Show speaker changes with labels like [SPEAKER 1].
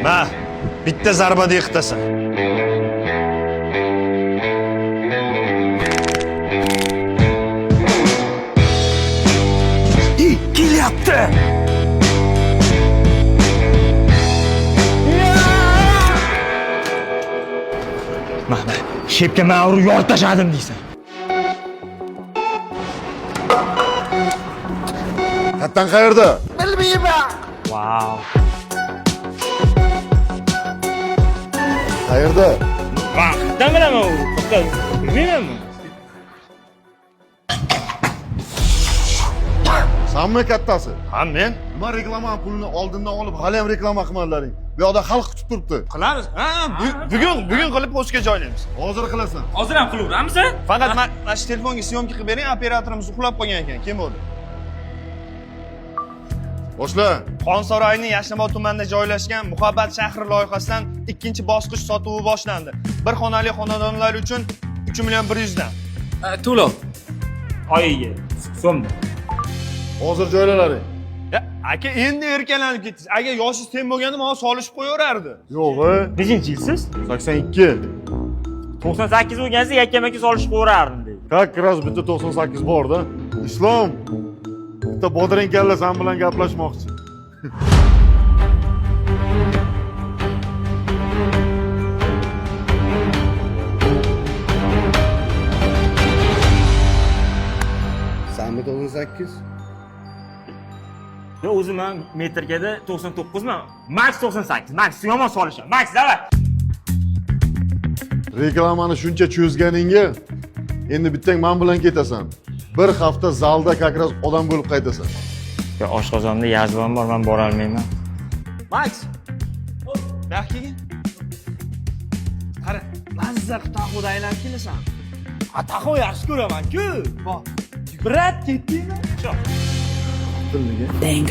[SPEAKER 1] Ma, bitta zarbada yiqitasan. Kelyapti. Mana, shepga men urib yorib tashladim deysan.
[SPEAKER 2] Hattan qayerda?
[SPEAKER 1] Bilmayman. Wow.
[SPEAKER 2] Qayerda?
[SPEAKER 1] Vaqtda bilaman u. To'xta, bilmaymanmi?
[SPEAKER 2] Sanmi kattasi?
[SPEAKER 1] Ha, men.
[SPEAKER 2] Nima reklama pulini oldindan olib, hali ham reklama qilmadlaring. Bu yoqda xalq kutib turibdi.
[SPEAKER 1] Qilamiz. Ha, bugun qilib postga joylaymiz.
[SPEAKER 2] Hozir qilasan.
[SPEAKER 3] Hozir ham qilaveramiz?
[SPEAKER 1] Faqat mana shu telefonga syomka qilib bering, operatorimiz uxlab qolgan ekan. Kim bo'ldi?
[SPEAKER 2] Boshla.
[SPEAKER 1] Xonsaroyning Yashnobod tumanida joylashgan Muhabbat shahri loyihasidan ikkinchi bosqich sotuvi boshlandi. Bir xonali xonadonlar uchun 3 million 100 dan.
[SPEAKER 3] To'lov. Oyiga so'mda.
[SPEAKER 2] Hozir joylalaring.
[SPEAKER 1] Ya, aka endi erkalanib ketdingiz. Agar yoshingiz teng bo'lganda menga solishib qo'yaverardi.
[SPEAKER 2] Yo'q,
[SPEAKER 3] Nechinchi yilsiz?
[SPEAKER 2] 82.
[SPEAKER 3] 98 bo'lgansiz, yakkama-yakka solishib qo'yardim deydi.
[SPEAKER 2] Как раз bitta 98 bor-da. Islom. Bitta bodring kalla sen bilan gaplashmoqchi.
[SPEAKER 4] Sanmi 98?
[SPEAKER 3] Yo, o'zim ham metrgada 99 man. Max 98. Max yomon solisham. Max, davay.
[SPEAKER 2] Reklamani shuncha cho'zganingga endi bittang men bilan ketasan. Bir hafta zalda как раз odam bo'lib qaytasan.
[SPEAKER 3] Yo, oshqozonda yazvam bor, men bora olmayman.
[SPEAKER 1] Max. Yo'q kelgin. Qara, mazza taxoda aylanib kelasan. Ha, taxo yaxshi ko'raman-ku. Brat, ketdingmi? Sho.
[SPEAKER 2] Nega?
[SPEAKER 4] Dang.